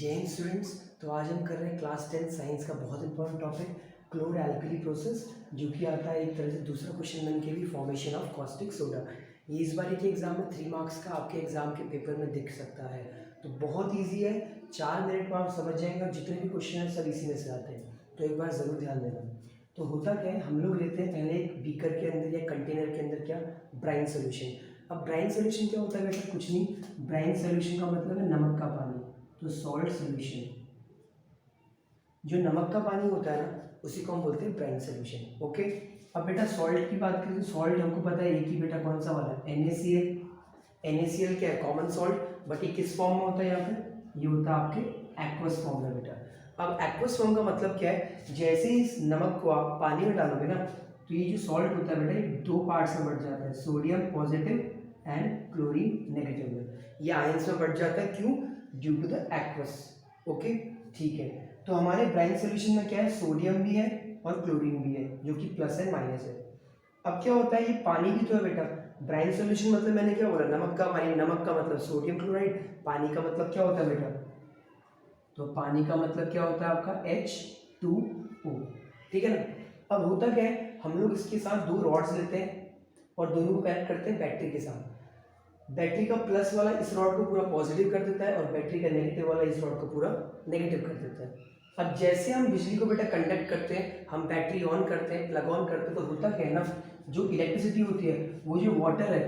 जय हिंद स्टूडेंट्स। तो आज हम कर रहे हैं क्लास 10 साइंस का बहुत इंपॉर्टेंट टॉपिक क्लोर एल्कली प्रोसेस, जो कि आता है एक तरह से दूसरा क्वेश्चन बन के भी फॉर्मेशन ऑफ कॉस्टिक सोडा। ये इस बार के एग्जाम में 3 मार्क्स का आपके एग्जाम के पेपर में दिख सकता है। तो बहुत ईजी है, 4 मिनट में आप समझ जाएंगे और जितने भी क्वेश्चन हैं सब इसी में से आते हैं, तो एक बार ज़रूर ध्यान देना। तो होता क्या है, हम लोग लेते हैं पहले एक बीकर के अंदर या कंटेनर के अंदर क्या ब्राइन सोल्यूशन। अब ब्राइन सोल्यूशन क्या होता है बेटा? कुछ नहीं, ब्राइन सोल्यूशन का मतलब है नमक का पानी। तो सॉल्ट सोल्यूशन, जो नमक का पानी होता है ना, उसी को हम बोलते हैं ब्राइन सोल्यूशन। ओके, अब बेटा सॉल्ट की बात करें तो सॉल्ट हमको पता है एक ही बेटा कौन सा वाला है, NaCl। NaCl क्या है? कॉमन सॉल्ट, बट ये किस फॉर्म में होता है? यहाँ पे ये होता है आपके एक्वस फॉर्म में बेटा। अब एक्वस फॉर्म का मतलब क्या है? जैसे ही इस नमक को आप पानी में डालोगे ना, तो ये जो सॉल्ट होता है बेटा, ये 2 पार्ट्स में बढ़ जाता है, sodium positive and chlorine negative में। ये आयंस में बढ़ जाता है, क्यों? Due to the aqueous. Okay, ठीक है। तो हमारे ब्राइन सोल्यूशन में क्या है? सोडियम भी है और क्लोरीन भी है, जो कि प्लस एंड माइनस है। अब क्या होता है, ये पानी भी तो है बेटा। ब्राइन सोल्यूशन मतलब मैंने क्या बोला? नमक का पानी। नमक का मतलब सोडियम क्लोराइड। पानी का मतलब क्या होता है बेटा? तो पानी का मतलब क्या होता है आपका? H2O। ठीक है ना। अब होता क्या है, हम लोग इसके साथ 2 रॉड्स लेते हैं और दोनों को कनेक्ट करते हैं बैटरी के साथ। बैटरी का प्लस वाला इस रॉड को पूरा पॉजिटिव कर देता है और बैटरी का नेगेटिव वाला इस रॉड को पूरा नेगेटिव कर देता है। अब जैसे हम बिजली को बेटा कंडक्ट करते हैं, हम बैटरी ऑन करते हैं, प्लग ऑन करते हैं, तो होता क्या है ना, जो इलेक्ट्रिसिटी होती है वो जो वाटर है,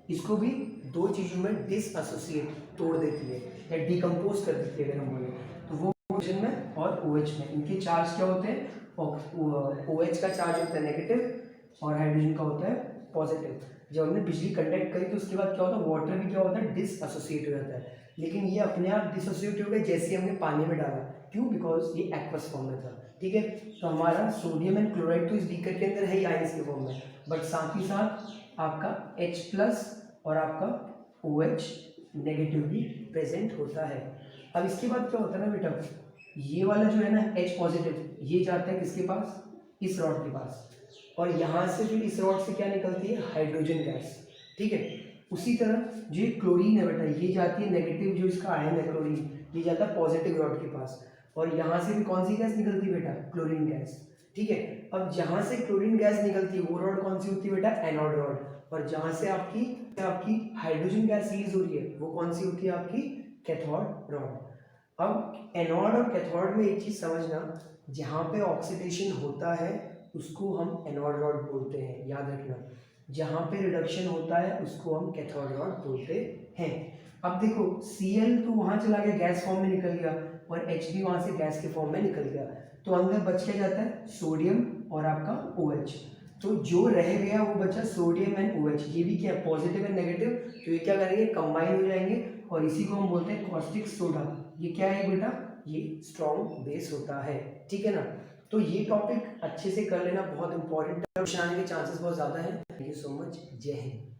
इसको भी 2 चीज़ों में डिसएसोसिएट, तोड़ देती है या डिकम्पोज कर देती है अगर हम बोले तो। वो ऑक्सीजन में और OH में, इनके चार्ज क्या होते हैं? OH का चार्ज होता है नेगेटिव और हाइड्रोजन का होता है पॉजिटिव। जब हमने बिजली कंडक्ट करी तो उसके बाद क्या होता है? वाटर भी क्या होता है? डिसएसोसिएट हो जाता है। लेकिन ये अपने आप डिसोसिएट हो गया जैसे हमने पानी में डाला। क्यों? बिकॉज ये एक्वस फॉर्म में था। ठीक है, तो हमारा सोडियम एंड क्लोराइड तो इस बीकर के अंदर है ही आयंस के फॉर्म में, बट साथ ही साथ आपका H+ और आपका OH नेगेटिव भी प्रेजेंट होता है। अब इसके बाद क्या होता है ना बेटा, ये वाला जो है ना H पॉजिटिव, ये जाता है किसके पास? इस रॉड के पास, और यहाँ से फिर इस रॉड से क्या निकलती है? Hydrogen gas. ठीक है, उसी तरह जो ये क्लोरीन है बेटा, ये जाती है नेगेटिव, जो इसका आयन है क्लोरीन, ये जाता है पॉजिटिव रॉड के पास, और यहाँ से भी कौन सी गैस निकलती है बेटा? Chlorine gas. ठीक है, अब जहाँ से क्लोरीन गैस निकलती है वो रॉड कौन सी होती है बेटा? Anode rod. और जहाँ से आपकी आपकी हाइड्रोजन गैस रिलीज हो रही है वो कौन सी होती है? आपकी कैथोड रॉड। अब एनोड और कैथोड में एक चीज समझना, जहाँ पे ऑक्सीडेशन होता है उसको हम एनोड रॉड बोलते हैं, याद रखना। जहाँ पे रिडक्शन होता है उसको हम कैथोड रॉड बोलते हैं। अब देखो Cl तो वहाँ चला गया, गैस फॉर्म में निकल गया, और H भी वहाँ से गैस के फॉर्म में निकल गया, तो अंदर बच के जाता है सोडियम और आपका OH। तो जो रह गया वो बचा सोडियम एंड OH। ये भी क्या है? पॉजिटिव एंड नेगेटिव, तो ये क्या करेंगे? कंबाइन हो जाएंगे, और इसी को हम बोलते हैं कॉस्टिक सोडा। ये क्या है बेटा? ये स्ट्रॉन्ग बेस होता है। ठीक है ना। तो ये टॉपिक अच्छे से कर लेना, बहुत इंपॉर्टेंट है, आने के चांसेस बहुत ज़्यादा हैं। Thank you so much. जय हिंद।